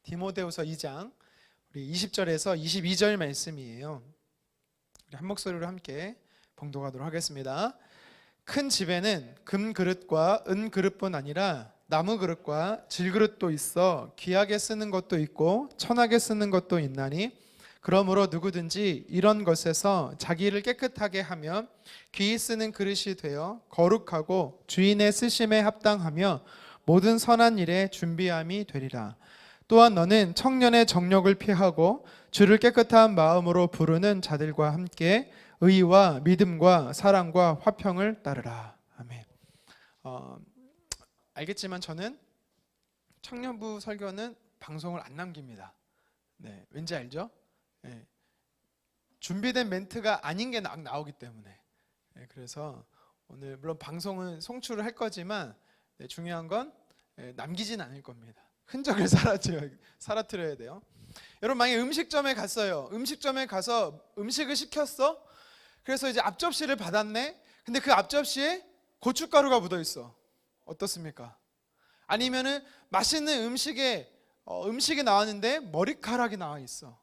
디모데후서 2장 우리 20절에서 22절 말씀이에요. 우리 한 목소리로 함께 봉독하도록 하겠습니다. 큰 집에는 금 그릇과 은 그릇뿐 아니라 나무 그릇과 질 그릇도 있어 귀하게 쓰는 것도 있고 천하게 쓰는 것도 있나니 그러므로 누구든지 이런 것에서 자기를 깨끗하게 하며 귀히 쓰는 그릇이 되어 거룩하고 주인의 쓰심에 합당하며 모든 선한 일에 준비함이 되리라. 또한 너는 청년의 정욕을 피하고 주를 깨끗한 마음으로 부르는 자들과 함께 의와 믿음과 사랑과 화평을 따르라. 아멘. 알겠지만 저는 청년부 설교는 방송을 안 남깁니다. 네, 왠지 알죠? 네, 준비된 멘트가 아닌 게 나오기 때문에. 네, 그래서 오늘 물론 방송은 송출을 할 거지만 중요한 건 남기진 않을 겁니다. 흔적을 사라뜨려야 돼요. 여러분 만약에 음식점에 갔어요. 음식점에 가서 음식을 시켰어. 그래서 이제 앞접시를 받았네. 근데 그 앞접시에 고춧가루가 묻어 있어. 어떻습니까? 아니면은 맛있는 음식이 나왔는데 머리카락이 나와 있어.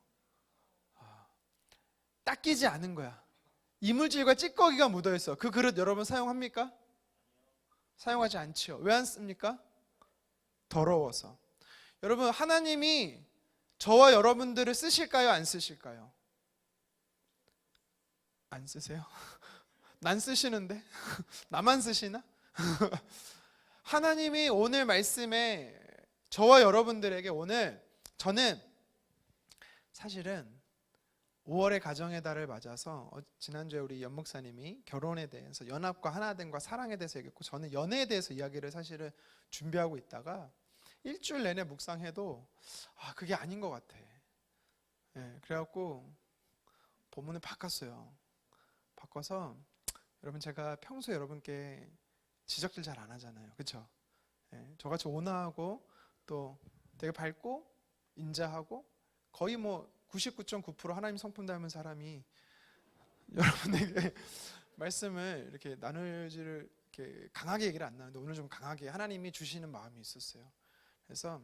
닦이지 않은 거야. 이물질과 찌꺼기가 묻어 있어. 그 그릇 여러분 사용합니까? 사용하지 않지요. 왜 안 씁니까? 더러워서. 여러분 하나님이 저와 여러분들을 쓰실까요? 안 쓰실까요? 안 쓰세요? 난 쓰시는데? 나만 쓰시나? 하나님이 오늘 말씀에 저와 여러분들에게 오늘 저는 사실은 5월의 가정의 달을 맞아서 지난주에 우리 연 목사님이 결혼에 대해서 연합과 하나됨과 사랑에 대해서 얘기했고 저는 연애에 대해서 이야기를 사실은 준비하고 있다가 일주일 내내 묵상해도 그게 아닌 것 같아. 네, 그래갖고 본문을 바꿨어요. 바꿔서 여러분 제가 평소에 여러분께 지적질 잘 안 하잖아요. 그렇죠? 네, 저같이 온화하고 또 되게 밝고 인자하고 거의 뭐 99.9% 하나님 성품 닮은 사람이 여러분에게 말씀을 이렇게 나누지를 이렇게 강하게 얘기를 안 나누는데 오늘 좀 강하게 하나님이 주시는 마음이 있었어요. 그래서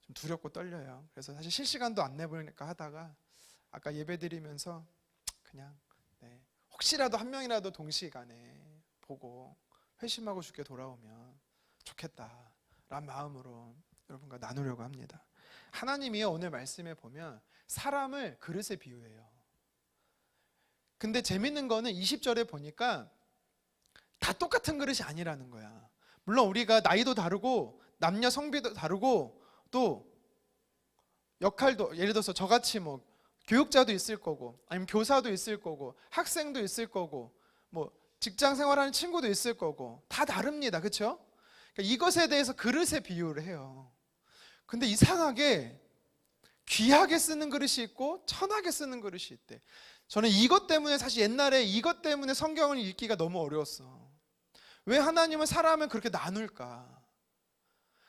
좀 두렵고 떨려요. 그래서 사실 실시간도 안 내보니까 하다가 아까 예배드리면서 그냥 혹시라도 한 명이라도 동시간에 보고 회심하고 죽게 돌아오면 좋겠다라는 마음으로 여러분과 나누려고 합니다. 하나님이 오늘 말씀에 보면 사람을 그릇에 비유해요. 근데 재밌는 거는 20절에 보니까 다 똑같은 그릇이 아니라는 거야. 물론 우리가 나이도 다르고 남녀 성비도 다르고 또 역할도 예를 들어서 저같이 뭐 교육자도 있을 거고 아니면 교사도 있을 거고 학생도 있을 거고 뭐 직장 생활하는 친구도 있을 거고 다 다릅니다. 그렇죠? 그러니까 이것에 대해서 그릇에 비유를 해요. 근데 이상하게 귀하게 쓰는 그릇이 있고 천하게 쓰는 그릇이 있대. 저는 이것 때문에 사실 옛날에 이것 때문에 성경을 읽기가 너무 어려웠어. 왜 하나님은 사람을 그렇게 나눌까?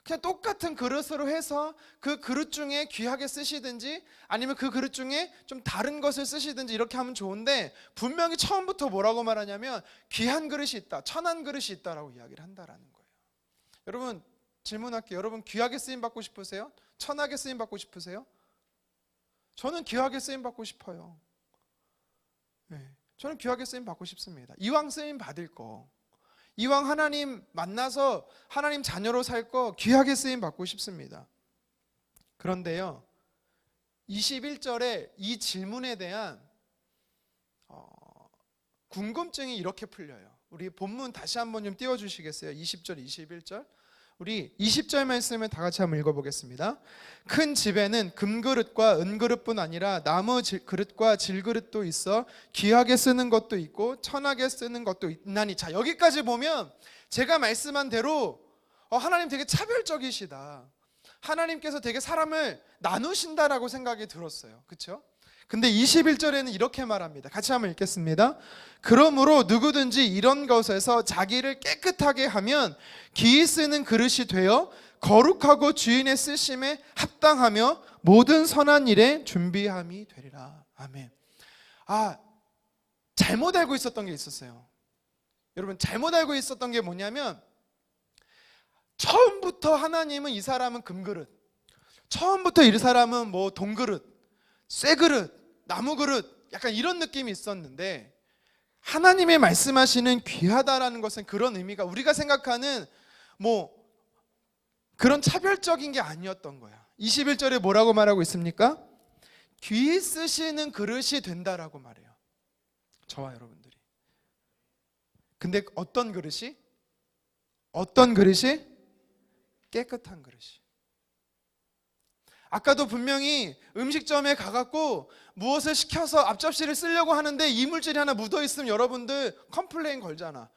그냥 똑같은 그릇으로 해서 그 그릇 중에 귀하게 쓰시든지 아니면 그 그릇 중에 좀 다른 것을 쓰시든지 이렇게 하면 좋은데 분명히 처음부터 뭐라고 말하냐면 귀한 그릇이 있다, 천한 그릇이 있다라고 이야기를 한다라는 거예요. 여러분 질문할게요. 여러분 귀하게 쓰임 받고 싶으세요? 천하게 쓰임 받고 싶으세요? 저는 귀하게 쓰임 받고 싶어요. 네, 저는 귀하게 쓰임 받고 싶습니다. 이왕 쓰임 받을 거, 이왕 하나님 만나서 하나님 자녀로 살 거 귀하게 쓰임 받고 싶습니다. 그런데요 21절에 이 질문에 대한 궁금증이 이렇게 풀려요. 우리 본문 다시 한번 좀 띄워주시겠어요? 20절 21절 우리 20절 말씀을 다 같이 한번 읽어보겠습니다. 큰 집에는 금그릇과 은그릇뿐 아니라 나무 그릇과 질그릇도 있어 귀하게 쓰는 것도 있고 천하게 쓰는 것도 있나니. 자 여기까지 보면 제가 말씀한 대로 하나님 되게 차별적이시다. 하나님께서 되게 사람을 나누신다라고 생각이 들었어요. 그렇죠? 근데 21절에는 이렇게 말합니다. 같이 한번 읽겠습니다. 그러므로 누구든지 이런 것에서 자기를 깨끗하게 하면 귀히 쓰는 그릇이 되어 거룩하고 주인의 쓰심에 합당하며 모든 선한 일에 준비함이 되리라. 아멘. 잘못 알고 있었던 게 있었어요. 여러분 잘못 알고 있었던 게 뭐냐면 처음부터 하나님은 이 사람은 금그릇, 처음부터 이 사람은 뭐 동그릇, 쇠그릇, 나무그릇 약간 이런 느낌이 있었는데 하나님의 말씀하시는 귀하다라는 것은 그런 의미가 우리가 생각하는 뭐 그런 차별적인 게 아니었던 거야. 21절에 뭐라고 말하고 있습니까? 귀 쓰시는 그릇이 된다라고 말해요. 저와 여러분들이. 근데 어떤 그릇이? 어떤 그릇이? 깨끗한 그릇이. 아까도 분명히 음식점에 가갖고 무엇을 시켜서 앞접시를 쓰려고 하는데 이물질이 하나 묻어있으면 여러분들 컴플레인 걸잖아.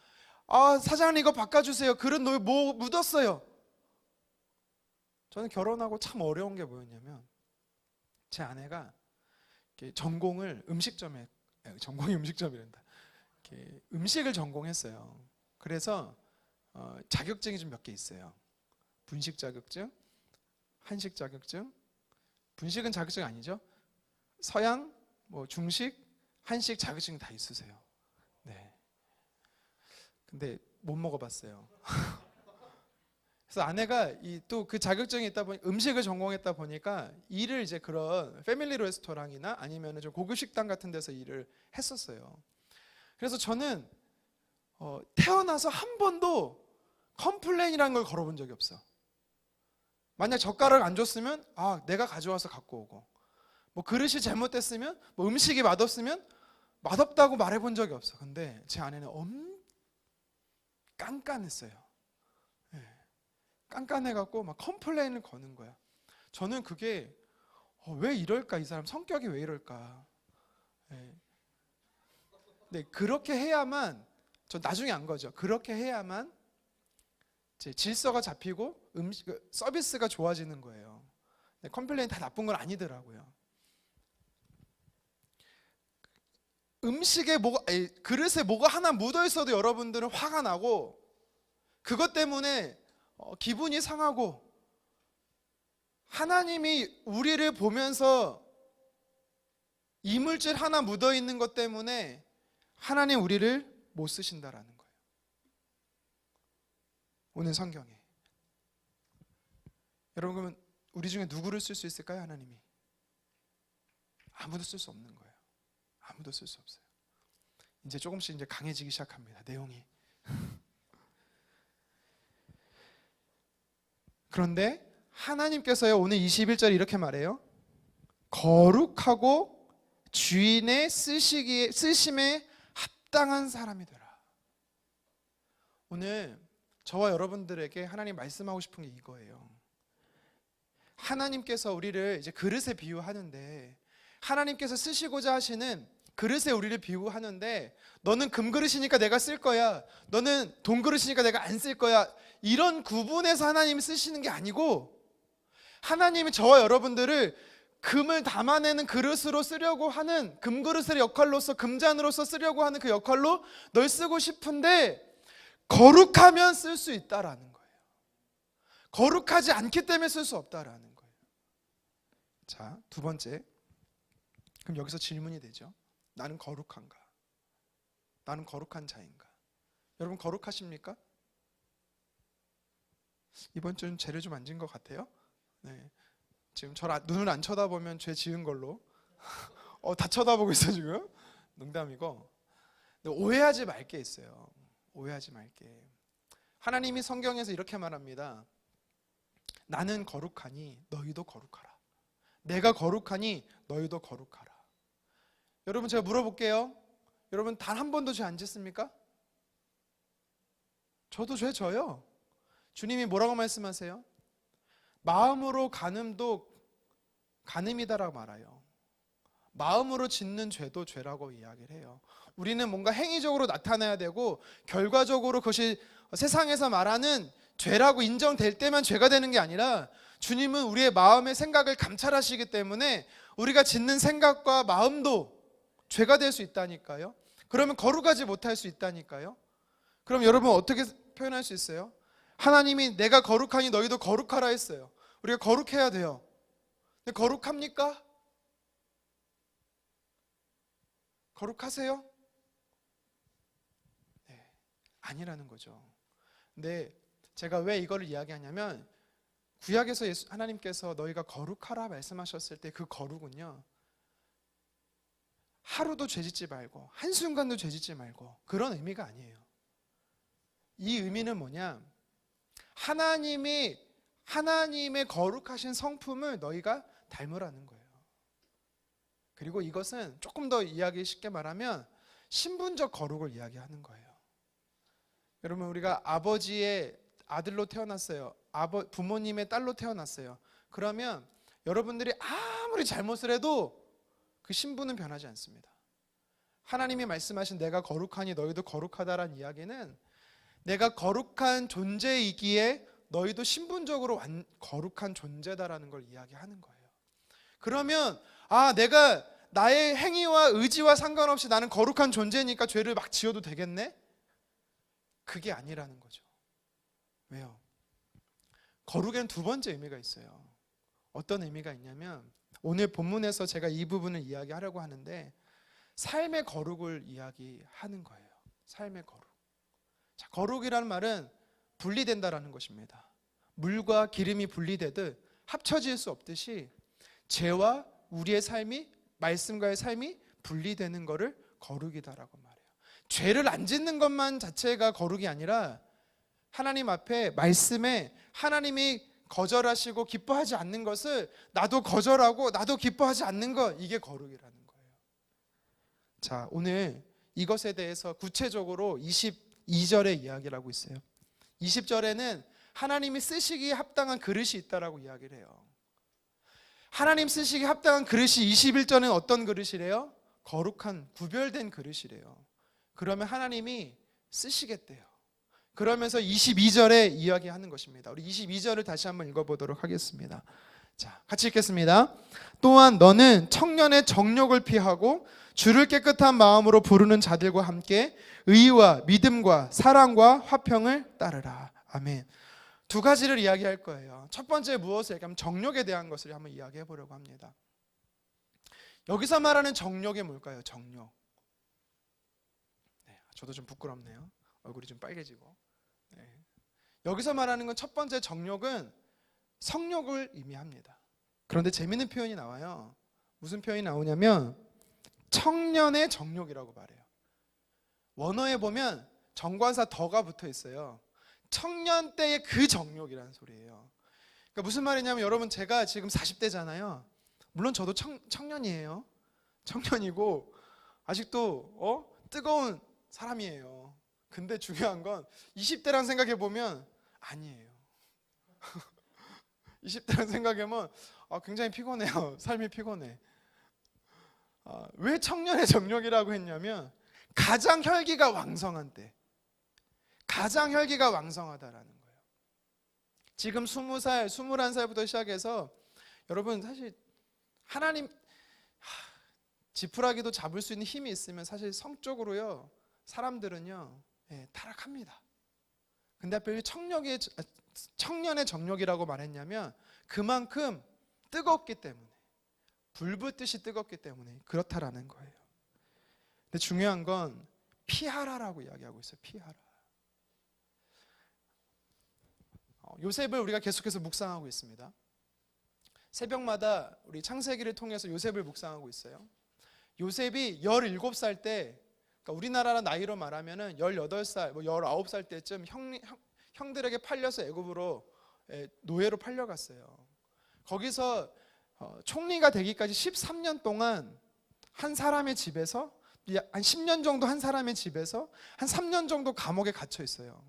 아, 사장님 이거 바꿔주세요. 그릇 뭐 묻었어요. 저는 결혼하고 참 어려운 게 뭐였냐면 제 아내가 전공을 전공이 음식점이란다. 음식을 전공했어요. 그래서 자격증이 좀 몇 개 있어요. 분식 자격증, 한식 자격증. 분식은 자격증 아니죠? 서양, 뭐 중식, 한식 자격증 다 있으세요. 네. 근데 못 먹어봤어요. 그래서 아내가 또 그 자격증이 있다 보니 음식을 전공했다 보니까 일을 이제 그런 패밀리 레스토랑이나 아니면 좀 고급 식당 같은 데서 일을 했었어요. 그래서 저는 태어나서 한 번도 컴플레인이라는 걸 걸어본 적이 없어. 만약 젓가락 안 줬으면 내가 가져와서 갖고 오고, 뭐 그릇이 잘못됐으면, 뭐 음식이 맛없으면 맛없다고 말해본 적이 없어. 근데 제 아내는 깐깐했어요. 깐깐해갖고 막 컴플레인을 거는 거야. 저는 그게 왜 이럴까? 이 사람 성격이 왜 이럴까? 네, 그렇게 해야만, 저 나중에 안 거죠. 그렇게 해야만 제 질서가 잡히고 서비스가 좋아지는 거예요. 컴플레인 다 나쁜 건 아니더라고요. 그릇에 뭐가 하나 묻어 있어도 여러분들은 화가 나고 그것 때문에 기분이 상하고, 하나님이 우리를 보면서 이물질 하나 묻어 있는 것 때문에 하나님 우리를 못 쓰신다라는 거예요. 오늘 성경에. 여러분, 그러면 우리 중에 누구를 쓸 수 있을까요? 하나님이? 아무도 쓸 수 없는 거예요. 아무도 쓸 수 없어요. 이제 조금씩 이제 강해지기 시작합니다. 내용이. 그런데 하나님께서요, 오늘 21절 이렇게 말해요. 거룩하고 주인의 쓰심에 합당한 사람이 되라. 오늘 저와 여러분들에게 하나님 말씀하고 싶은 게 이거예요. 하나님께서 우리를 이제 그릇에 비유하는데, 하나님께서 쓰시고자 하시는 그릇에 우리를 비유하는데, 너는 금그릇이니까 내가 쓸 거야, 너는 동그릇이니까 내가 안 쓸 거야, 이런 구분해서 하나님이 쓰시는 게 아니고, 하나님이 저와 여러분들을 금을 담아내는 그릇으로 쓰려고 하는, 금그릇의 역할로서, 금잔으로서 쓰려고 하는 그 역할로 널 쓰고 싶은데, 거룩하면 쓸 수 있다라는 거예요. 거룩하지 않기 때문에 쓸 수 없다라는 거예요. 자, 두 번째. 그럼 여기서 질문이 되죠. 나는 거룩한가? 나는 거룩한 자인가? 여러분 거룩하십니까? 이번 주는 죄를 좀 안 지은 것 같아요. 네. 지금 눈을 안 쳐다보면 죄 지은 걸로 다 쳐다보고 있어 지금. 농담이고. 오해하지 말 게 있어요. 오해하지 말게. 하나님이 성경에서 이렇게 말합니다. 나는 거룩하니 너희도 거룩하라. 내가 거룩하니 너희도 거룩하라. 여러분, 제가 물어볼게요. 여러분 단 한 번도 죄 안 짓습니까? 저도 죄 져요. 주님이 뭐라고 말씀하세요? 마음으로 간음도 간음이다라고 말해요. 마음으로 짓는 죄도 죄라고 이야기를 해요. 우리는 뭔가 행위적으로 나타나야 되고, 결과적으로 그것이 세상에서 말하는 죄라고 인정될 때만 죄가 되는 게 아니라, 주님은 우리의 마음의 생각을 감찰하시기 때문에 우리가 짓는 생각과 마음도 죄가 될 수 있다니까요. 그러면 거룩하지 못할 수 있다니까요. 그럼 여러분 어떻게 표현할 수 있어요? 하나님이 내가 거룩하니 너희도 거룩하라 했어요. 우리가 거룩해야 돼요. 근데 거룩합니까? 거룩하세요? 네, 아니라는 거죠. 근데 제가 왜 이거를 이야기하냐면, 구약에서 하나님께서 너희가 거룩하라 말씀하셨을 때 그 거룩은요, 하루도 죄짓지 말고 한순간도 죄짓지 말고 그런 의미가 아니에요. 이 의미는 뭐냐? 하나님의 거룩하신 성품을 너희가 닮으라는 거예요. 그리고 이것은 조금 더 이야기 쉽게 말하면 신분적 거룩을 이야기하는 거예요. 여러분, 우리가 아버지의 아들로 태어났어요. 부모님의 딸로 태어났어요. 그러면 여러분들이 아무리 잘못을 해도 그 신분은 변하지 않습니다. 하나님이 말씀하신 내가 거룩하니 너희도 거룩하다라는 이야기는 내가 거룩한 존재이기에 너희도 신분적으로 거룩한 존재다라는 걸 이야기하는 거예요. 그러면 내가 나의 행위와 의지와 상관없이 나는 거룩한 존재니까 죄를 막 지어도 되겠네? 그게 아니라는 거죠. 왜요? 거룩에는 두 번째 의미가 있어요. 어떤 의미가 있냐면 오늘 본문에서 제가 이 부분을 이야기하려고 하는데 삶의 거룩을 이야기하는 거예요. 삶의 거룩. 자, 거룩이라는 말은 분리된다라는 것입니다. 물과 기름이 분리되듯 합쳐질 수 없듯이 죄와 우리의 삶이, 말씀과의 삶이 분리되는 것을 거룩이다라고 말해요. 죄를 안 짓는 것만 자체가 거룩이 아니라 하나님 앞에 말씀에 하나님이 거절하시고 기뻐하지 않는 것을 나도 거절하고 나도 기뻐하지 않는 것, 이게 거룩이라는 거예요. 자, 오늘 이것에 대해서 구체적으로 22절에 이야기를 하고 있어요. 20절에는 하나님이 쓰시기에 합당한 그릇이 있다라고 이야기를 해요. 하나님 쓰시기에 합당한 그릇이 21절에는 어떤 그릇이래요? 거룩한 구별된 그릇이래요. 그러면 하나님이 쓰시겠대요. 그러면서 22절에 이야기하는 것입니다. 우리 22절을 다시 한번 읽어보도록 하겠습니다. 자, 같이 읽겠습니다. 또한 너는 청년의 정욕을 피하고 주를 깨끗한 마음으로 부르는 자들과 함께 의와 믿음과 사랑과 화평을 따르라. 아멘. 두 가지를 이야기할 거예요. 첫 번째 무엇을 얘기하면 정욕에 대한 것을 한번 이야기해 보려고 합니다. 여기서 말하는 정욕이 뭘까요? 정욕. 네, 저도 좀 부끄럽네요. 얼굴이 좀 빨개지고. 네. 여기서 말하는 건 첫 번째 정욕은 성욕을 의미합니다. 그런데 재미있는 표현이 나와요. 무슨 표현이 나오냐면 청년의 정욕이라고 말해요. 원어에 보면 정관사 더가 붙어 있어요. 청년 때의 그 정욕이라는 소리예요. 그러니까 무슨 말이냐면 여러분, 제가 지금 40대잖아요. 물론 저도 청년이에요. 청년이고 아직도 뜨거운 사람이에요. 근데 중요한 건 20대랑 생각해 보면 아니에요. 20대랑 생각하면 굉장히 피곤해요. 삶이 피곤해. 왜 청년의 정욕이라고 했냐면 가장 혈기가 왕성한 때, 가장 혈기가 왕성하다라는 거예요. 지금 20살, 21살부터 시작해서 여러분 사실 하나님 지푸라기도 잡을 수 있는 힘이 있으면 사실 성적으로요 사람들은요 타락합니다. 근데 왜 청년의 정욕이라고 말했냐면 그만큼 뜨겁기 때문에, 불붙듯이 뜨겁기 때문에 그렇다라는 거예요. 근데 중요한 건 피하라라고 이야기하고 있어요. 피하라. 요셉을 우리가 계속해서 묵상하고 있습니다. 새벽마다 우리 창세기를 통해서 요셉을 묵상하고 있어요. 요셉이 17살 때, 그러니까 우리나라 나이로 말하면 18살, 19살 때쯤 형들에게 팔려서 애굽으로 노예로 팔려갔어요. 거기서 총리가 되기까지 13년 동안 한 사람의 집에서, 한 10년 정도 한 사람의 집에서 한 3년 정도 감옥에 갇혀 있어요.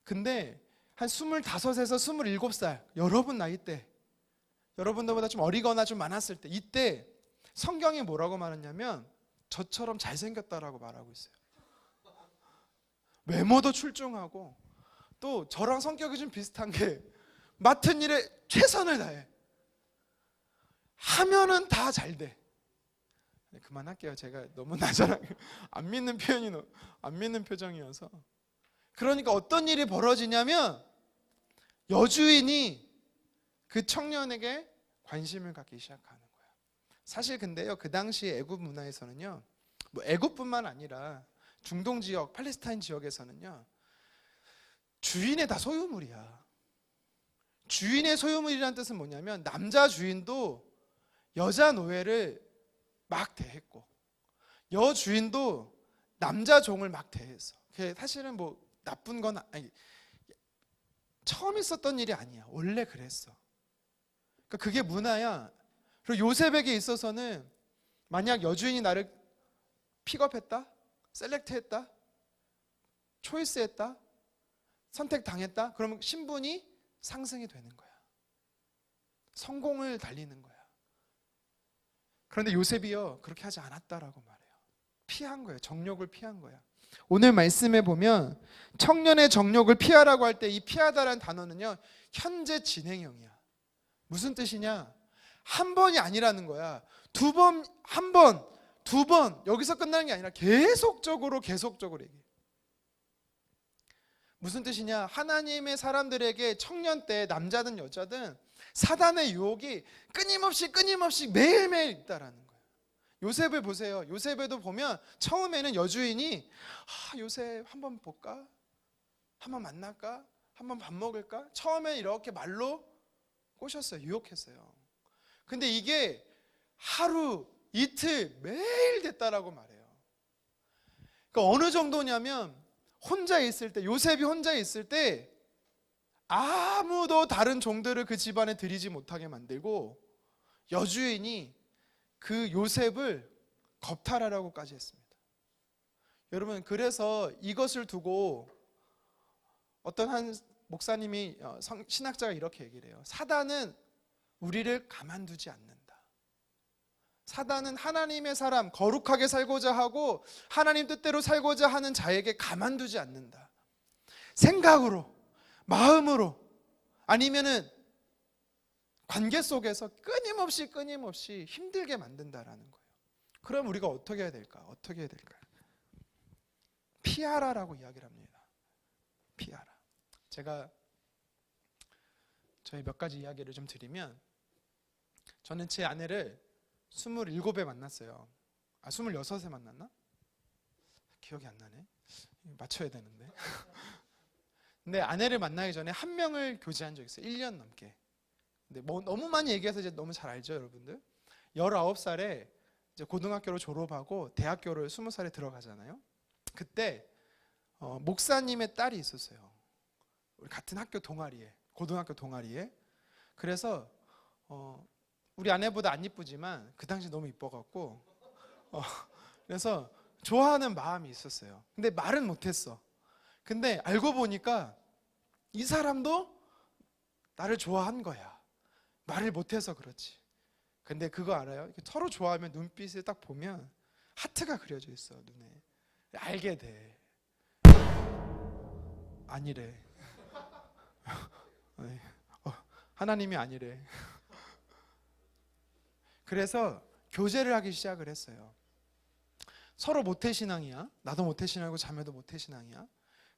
근데 한 25에서 27살, 여러분 나이 때, 여러분들보다 좀 어리거나 좀 많았을 때, 이때 성경이 뭐라고 말하냐면 저처럼 잘생겼다라고 말하고 있어요. 외모도 출중하고 또 저랑 성격이 좀 비슷한 게 맡은 일에 최선을 다해. 하면은 다 잘 돼. 그만할게요. 제가 너무 나자랑 안 믿는 표정이어서. 그러니까 어떤 일이 벌어지냐면 여주인이 그 청년에게 관심을 갖기 시작하는 거예요. 사실 근데요, 그 당시 애굽 문화에서는요, 뭐 애굽뿐만 아니라 중동 지역, 팔레스타인 지역에서는요, 주인의 다 소유물이야. 주인의 소유물이라는 뜻은 뭐냐면 남자 주인도 여자 노예를 막 대했고 여주인도 남자 종을 막 대했어. 그게 사실은 뭐 나쁜 건 아니, 처음 있었던 일이 아니야. 원래 그랬어. 그러니까 그게 문화야. 그리고 요셉에게 있어서는 만약 여주인이 나를 픽업했다, 셀렉트했다, 초이스했다, 선택당했다, 그러면 신분이 상승이 되는 거야. 성공을 달리는 거야. 그런데 요셉이요 그렇게 하지 않았다라고 말해요. 피한 거예요. 정욕을 피한 거야. 오늘 말씀에 보면 청년의 정욕을 피하라고 할 때 이 피하다라는 단어는요 현재 진행형이야. 무슨 뜻이냐? 한 번이 아니라는 거야. 두 번, 한 번, 두 번 여기서 끝나는 게 아니라 계속적으로 얘기해. 무슨 뜻이냐? 하나님의 사람들에게 청년 때 남자든 여자든 사단의 유혹이 끊임없이 매일매일 있다라는 거예요. 요셉을 보세요. 요셉에도 보면 처음에는 여주인이 요셉 한번 볼까? 한번 만날까? 한번 밥 먹을까? 처음에 이렇게 말로 꼬셨어요. 유혹했어요. 근데 이게 하루, 이틀, 매일 됐다라고 말해요. 그러니까 어느 정도냐면 혼자 있을 때, 요셉이 혼자 있을 때 아무도 다른 종들을 그 집안에 들이지 못하게 만들고 여주인이 그 요셉을 겁탈하라고까지 했습니다. 여러분, 그래서 이것을 두고 어떤 한 목사님이 신학자가 이렇게 얘기를 해요. 사단은 우리를 가만두지 않는다. 사단은 하나님의 사람, 거룩하게 살고자 하고 하나님 뜻대로 살고자 하는 자에게 가만두지 않는다. 생각으로, 마음으로, 아니면은 관계 속에서 끊임없이 힘들게 만든다라는 거예요. 그럼 우리가 어떻게 해야 될까? 피하라라고 이야기를 합니다. 피하라. 제가 저희 몇 가지 이야기를 좀 드리면, 저는 제 아내를 27에 만났어요. 26에 만났나? 기억이 안 나네. 맞춰야 되는데. 근데 아내를 만나기 전에 한 명을 교제한 적이 있어요. 1년 넘게. 근데 뭐 너무 많이 얘기해서 이제 너무 잘 알죠, 여러분들. 19살에 이제 고등학교를 졸업하고 대학교를 20살에 들어가잖아요. 그때 목사님의 딸이 있었어요. 우리 같은 학교 동아리에, 고등학교 동아리에. 그래서 우리 아내보다 안 이쁘지만 그 당시 너무 이뻐갖고 그래서 좋아하는 마음이 있었어요. 근데 말은 못했어. 근데 알고 보니까 이 사람도 나를 좋아한 거야. 말을 못해서 그렇지. 근데 그거 알아요? 서로 좋아하면 눈빛을 딱 보면 하트가 그려져 있어, 눈에. 알게 돼. 아니래. 하나님이 아니래. 그래서 교제를 하기 시작을 했어요. 서로 모태신앙이야. 나도 모태신앙이고 자매도 모태신앙이야.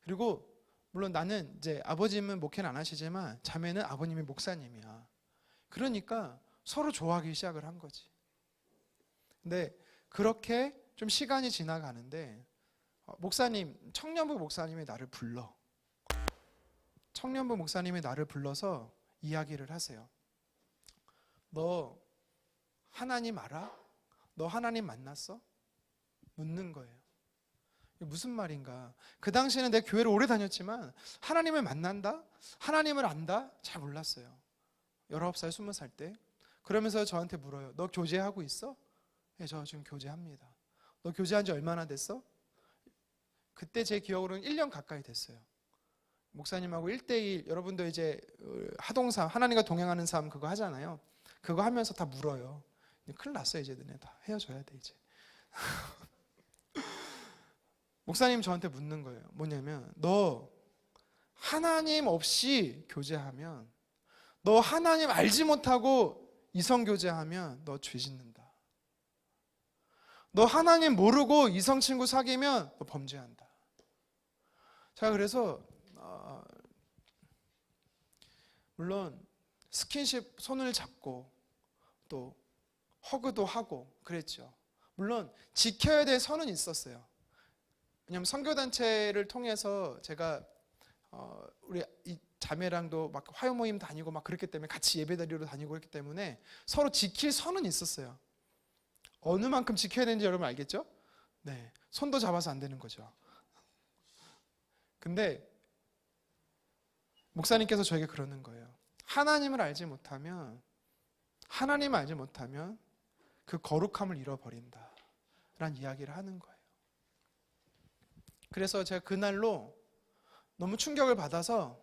그리고 물론 나는 이제 아버님은 목회는 안 하시지만 자매는 아버님이 목사님이야. 그러니까 서로 좋아하기 시작을 한 거지. 근데 그렇게 좀 시간이 지나가는데 목사님, 청년부 목사님이 나를 불러. 청년부 목사님이 나를 불러서 이야기를 하세요. 너 하나님 알아? 너 하나님 만났어? 묻는 거예요. 이게 무슨 말인가? 그 당시에는 내가 교회를 오래 다녔지만 하나님을 만난다? 하나님을 안다? 잘 몰랐어요. 19살, 20살 때. 그러면서 저한테 물어요. 너 교제하고 있어? 네, 저 지금 교제합니다. 너 교제한 지 얼마나 됐어? 그때 제 기억으로는 1년 가까이 됐어요. 목사님하고 1대1, 여러분도 이제 하동삼, 하나님과 동행하는 삶 그거 하잖아요. 그거 하면서 다 물어요. 큰일 났어요. 이제 너네 다 헤어져야 돼 이제. 목사님 저한테 묻는 거예요. 뭐냐면 너 하나님 없이 교제하면, 너 하나님 알지 못하고 이성 교제하면 너 죄 짓는다. 너 하나님 모르고 이성 친구 사귀면 너 범죄한다. 자, 그래서 물론 스킨십 손을 잡고 또 허그도 하고 그랬죠. 물론 지켜야 될 선은 있었어요. 왜냐하면 선교단체를 통해서 제가 우리 이 자매랑도 막 화요 모임 다니고 막 그랬기 때문에 같이 예배드리러 다니고 그랬기 때문에 서로 지킬 선은 있었어요. 어느 만큼 지켜야 되는지 여러분 알겠죠? 네, 손도 잡아서 안 되는 거죠. 근데 목사님께서 저에게 그러는 거예요. 하나님을 알지 못하면 그 거룩함을 잃어버린다 라는 이야기를 하는 거예요. 그래서 제가 그날로 너무 충격을 받아서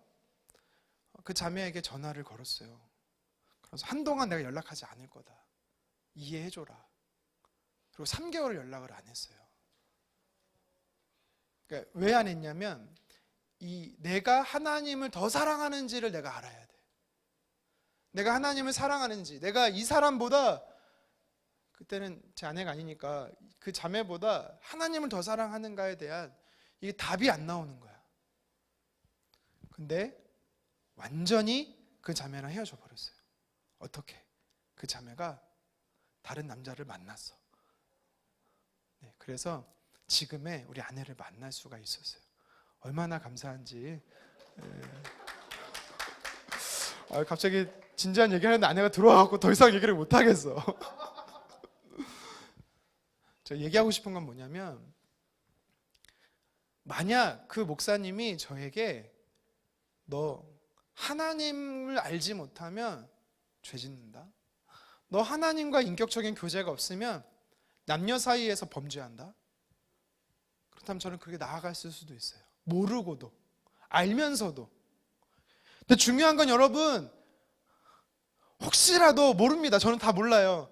그 자매에게 전화를 걸었어요. 그래서 한동안 내가 연락하지 않을 거다, 이해해줘라. 그리고 3개월을 연락을 안 했어요. 그러니까 왜 안 했냐면 내가 하나님을 더 사랑하는지를 내가 알아야 돼. 내가 하나님을 사랑하는지, 내가 이 사람보다, 그때는 제 아내가 아니니까 그 자매보다 하나님을 더 사랑하는가에 대한 이게 답이 안 나오는 거야. 근데 완전히 그 자매랑 헤어져 버렸어요. 어떻게? 그 자매가 다른 남자를 만났어. 네, 그래서 지금의 우리 아내를 만날 수가 있었어요. 얼마나 감사한지. 갑자기 진지한 얘기하는데 아내가 들어와갖고 더 이상 얘기를 못 하겠어. 저 얘기하고 싶은 건 뭐냐면, 만약 그 목사님이 저에게 너 하나님을 알지 못하면 죄 짓는다, 너 하나님과 인격적인 교제가 없으면 남녀 사이에서 범죄한다, 그렇다면 저는 그렇게 나아갔을 수도 있어요. 모르고도, 알면서도. 근데 중요한 건 여러분, 혹시라도, 모릅니다, 저는 다 몰라요,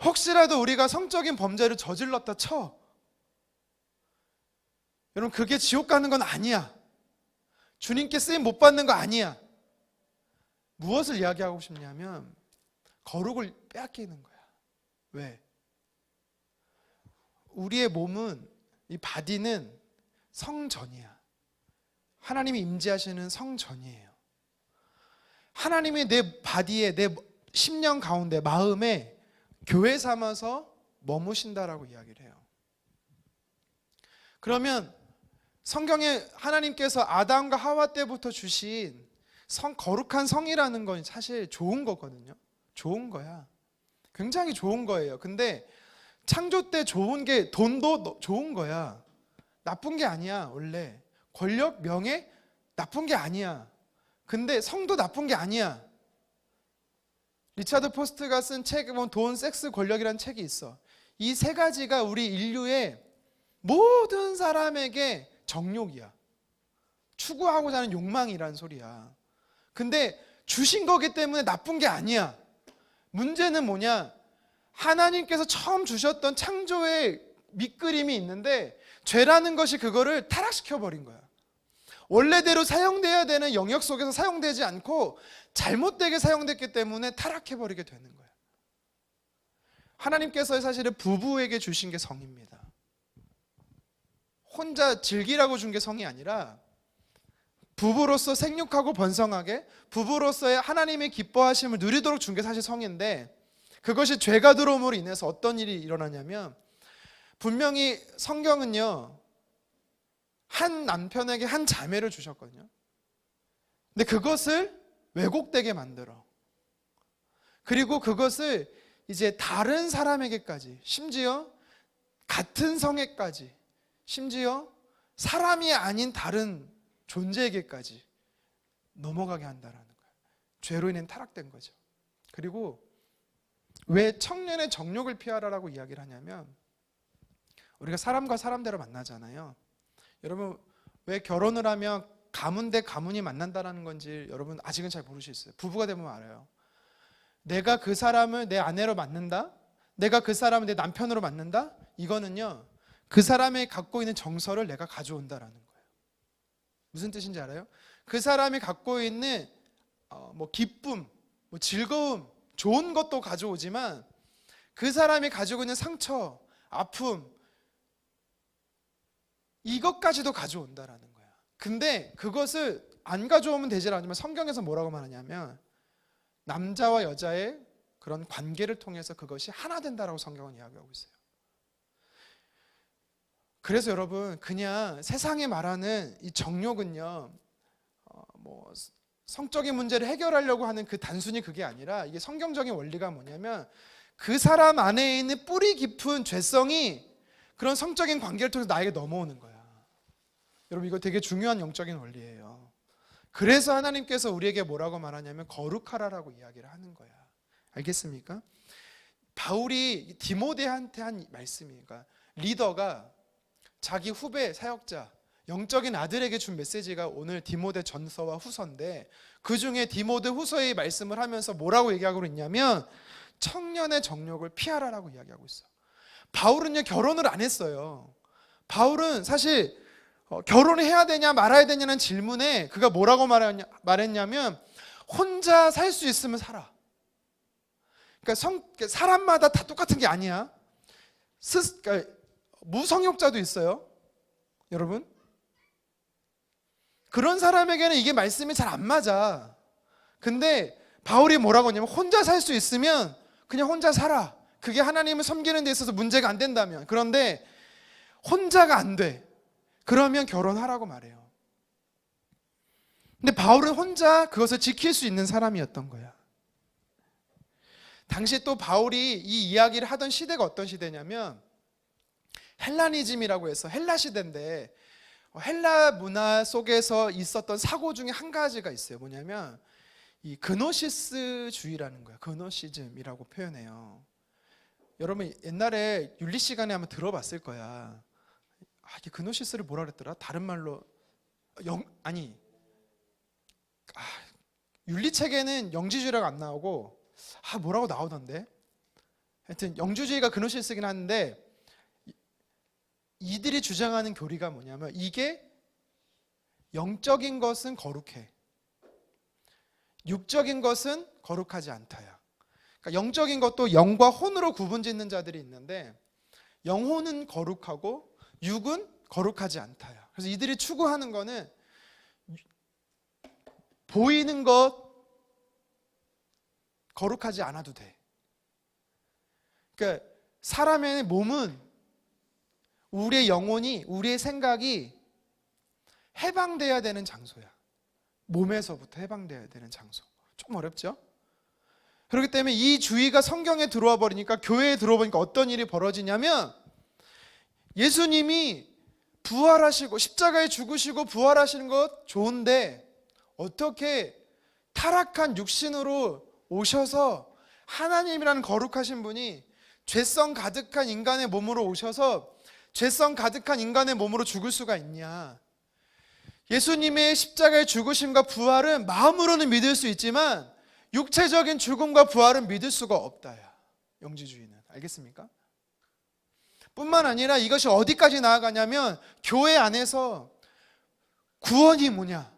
혹시라도 우리가 성적인 범죄를 저질렀다 쳐, 여러분 그게 지옥 가는 건 아니야. 주님께 쓰임 못 받는 거 아니야. 무엇을 이야기하고 싶냐면 거룩을 빼앗기는 거야. 왜? 우리의 몸은, 이 바디는 성전이야. 하나님이 임재하시는 성전이에요. 하나님이 내 바디에, 내 심령 가운데, 마음에 교회 삼아서 머무신다라고 이야기를 해요. 그러면 성경에 하나님께서 아담과 하와 때부터 주신 거룩한 성이라는 건 사실 좋은 거거든요. 좋은 거야. 굉장히 좋은 거예요. 근데 창조 때 좋은 게, 돈도 좋은 거야. 나쁜 게 아니야. 원래 권력, 명예 나쁜 게 아니야. 근데 성도 나쁜 게 아니야. 리차드 포스트가 쓴 책 보면 돈, 섹스, 권력이라는 책이 있어. 이 세 가지가 우리 인류의 모든 사람에게 정욕이야. 추구하고자 하는 욕망이란 소리야. 근데 주신 거기 때문에 나쁜 게 아니야. 문제는 뭐냐? 하나님께서 처음 주셨던 창조의 밑그림이 있는데 죄라는 것이 그거를 타락시켜 버린 거야. 원래대로 사용돼야 되는 영역 속에서 사용되지 않고 잘못되게 사용됐기 때문에 타락해 버리게 되는 거야. 하나님께서 사실은 부부에게 주신 게 성입니다. 혼자 즐기라고 준 게 성이 아니라 부부로서 생육하고 번성하게, 부부로서의 하나님의 기뻐하심을 누리도록 준 게 사실 성인데, 그것이 죄가 들어옴으로 인해서 어떤 일이 일어나냐면, 분명히 성경은요 한 남편에게 한 자매를 주셨거든요. 근데 그것을 왜곡되게 만들어. 그리고 그것을 이제 다른 사람에게까지, 심지어 같은 성에까지, 심지어 사람이 아닌 다른 존재에게까지 넘어가게 한다라는 거예요. 죄로 인해 타락된 거죠. 그리고 왜 청년의 정욕을 피하라라고 이야기를 하냐면, 우리가 사람과 사람대로 만나잖아요. 여러분 왜 결혼을 하면 가문 대 가문이 만난다라는 건지 여러분 아직은 잘 모르시겠어요. 부부가 되면 알아요. 내가 그 사람을 내 아내로 만난다, 내가 그 사람을 내 남편으로 만난다, 이거는요 그 사람이 갖고 있는 정서를 내가 가져온다라는 거예요. 무슨 뜻인지 알아요? 그 사람이 갖고 있는 기쁨, 즐거움, 좋은 것도 가져오지만 그 사람이 가지고 있는 상처, 아픔, 이것까지도 가져온다라는 거야. 근데 그것을 안 가져오면 되질 않지만 성경에서 뭐라고 말하냐면 남자와 여자의 그런 관계를 통해서 그것이 하나 된다라고 성경은 이야기하고 있어요. 그래서 여러분 그냥 세상에 말하는 이 정욕은요 성적인 문제를 해결하려고 하는 단순히 그게 아니라, 이게 성경적인 원리가 뭐냐면 그 사람 안에 있는 뿌리 깊은 죄성이 그런 성적인 관계를 통해서 나에게 넘어오는 거야. 여러분, 이거 되게 중요한 영적인 원리예요. 그래서 하나님께서 우리에게 뭐라고 말하냐면 거룩하라라고 이야기를 하는 거야. 알겠습니까? 바울이 디모데한테 한 말씀이니까, 리더가 자기 후배 사역자, 영적인 아들에게 준 메시지가 오늘 디모데 전서와 후서인데, 그 중에 디모데 후서의 말씀을 하면서 뭐라고 얘기하고 있냐면 청년의 정욕을 피하라라고 이야기하고 있어. 바울은요, 결혼을 안 했어요. 바울은 사실 결혼을 해야 되냐 말아야 되냐는 질문에 그가 뭐라고 말했냐면 혼자 살 수 있으면 살아. 그러니까 사람마다 다 똑같은 게 아니야. 그러니까 무성욕자도 있어요, 여러분. 그런 사람에게는 이게 말씀이 잘 안 맞아. 근데 바울이 뭐라고 하냐면 혼자 살 수 있으면 그냥 혼자 살아. 그게 하나님을 섬기는 데 있어서 문제가 안 된다면. 그런데 혼자가 안 돼. 그러면 결혼하라고 말해요. 근데 바울은 혼자 그것을 지킬 수 있는 사람이었던 거야. 당시 또 바울이 이 이야기를 하던 시대가 어떤 시대냐면 헬라니즘이라고 해서 헬라 시대인데, 헬라 문화 속에서 있었던 사고 중에 한 가지가 있어요. 뭐냐면 이 그노시스주의라는 거야. 그노시즘이라고 표현해요. 여러분 옛날에 윤리 시간에 한번 들어봤을 거야. 이게 그노시스를 뭐라 그랬더라? 다른 말로 윤리책에는 영지주의라고 안 나오고 뭐라고 나오던데. 하여튼 영주주의가 그노시스긴 한데, 이들이 주장하는 교리가 뭐냐면 이게 영적인 것은 거룩해, 육적인 것은 거룩하지 않다야. 그러니까 영적인 것도 영과 혼으로 구분짓는 자들이 있는데 영혼은 거룩하고 육은 거룩하지 않다야. 그래서 이들이 추구하는 거는 보이는 것 거룩하지 않아도 돼. 그러니까 사람의 몸은, 우리의 영혼이, 우리의 생각이 해방돼야 되는 장소야. 몸에서부터 해방돼야 되는 장소. 좀 어렵죠? 그렇기 때문에 이 주의가 성경에 들어와 버리니까, 교회에 들어와 보니까 어떤 일이 벌어지냐면 예수님이 부활하시고 십자가에 죽으시고 부활하시는 것 좋은데 어떻게 타락한 육신으로 오셔서 하나님이라는 거룩하신 분이 죄성 가득한 인간의 몸으로 오셔서 죄성 가득한 인간의 몸으로 죽을 수가 있냐. 예수님의 십자가의 죽으심과 부활은 마음으로는 믿을 수 있지만 육체적인 죽음과 부활은 믿을 수가 없다야, 영지주의는. 알겠습니까? 뿐만 아니라 이것이 어디까지 나아가냐면 교회 안에서 구원이 뭐냐,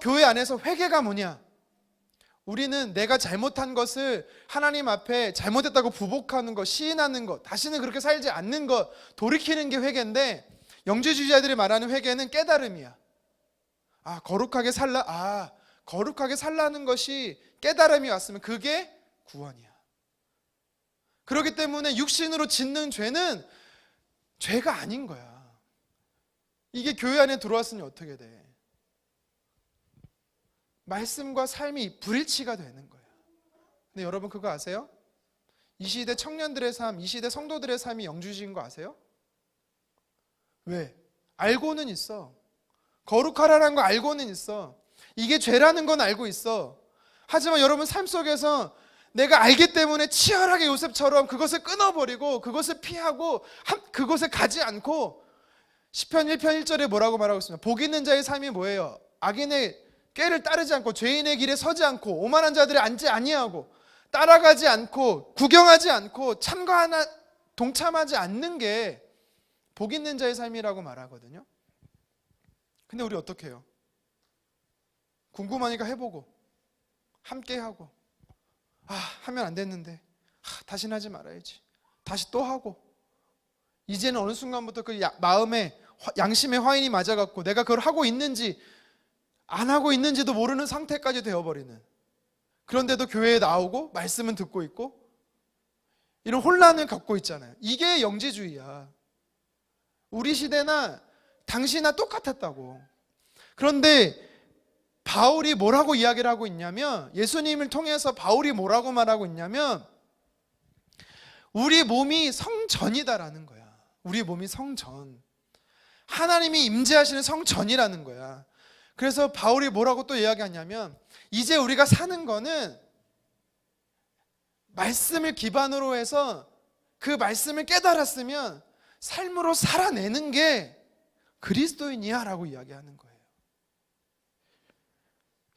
교회 안에서 회개가 뭐냐. 우리는 내가 잘못한 것을 하나님 앞에 잘못했다고 부복하는 것, 시인하는 것, 다시는 그렇게 살지 않는 것, 돌이키는 게 회개인데, 영지주의자들이 말하는 회개는 깨달음이야. 거룩하게 살라는 것이 깨달음이 왔으면 그게 구원이야. 그렇기 때문에 육신으로 짓는 죄는 죄가 아닌 거야. 이게 교회 안에 들어왔으니 어떻게 돼? 말씀과 삶이 불일치가 되는 거야. 근데 여러분 그거 아세요? 이 시대 청년들의 삶, 이 시대 성도들의 삶이 영주주의인 거 아세요? 왜? 알고는 있어. 거룩하라는 거 알고는 있어. 이게 죄라는 건 알고 있어. 하지만 여러분 삶 속에서 내가 알기 때문에 치열하게 요셉처럼 그것을 끊어버리고 그것을 피하고 그것을 가지 않고, 시편 1편 1절에 뭐라고 말하고 있습니다. 복 있는 자의 삶이 뭐예요? 악인의 꾀를 따르지 않고 죄인의 길에 서지 않고 오만한 자들이 앉지 아니하고 따라가지 않고 구경하지 않고 참가하나 동참하지 않는 게 복 있는 자의 삶이라고 말하거든요. 근데 우리 어떻게 해요? 궁금하니까 해보고 함께하고 하면 안 됐는데 다시는 하지 말아야지, 다시 또 하고, 이제는 어느 순간부터 그 마음에 양심의 화인이 맞아갖고 내가 그걸 하고 있는지 안 하고 있는지도 모르는 상태까지 되어버리는, 그런데도 교회에 나오고 말씀은 듣고 있고 이런 혼란을 겪고 있잖아요. 이게 영지주의야. 우리 시대나 당시나 똑같았다고. 그런데 바울이 뭐라고 이야기를 하고 있냐면, 예수님을 통해서 바울이 뭐라고 말하고 있냐면, 우리 몸이 성전이다라는 거야. 우리 몸이 성전, 하나님이 임재하시는 성전이라는 거야. 그래서 바울이 뭐라고 또 이야기하냐면, 이제 우리가 사는 거는 말씀을 기반으로 해서 그 말씀을 깨달았으면 삶으로 살아내는 게 그리스도인이야 라고 이야기하는 거예요.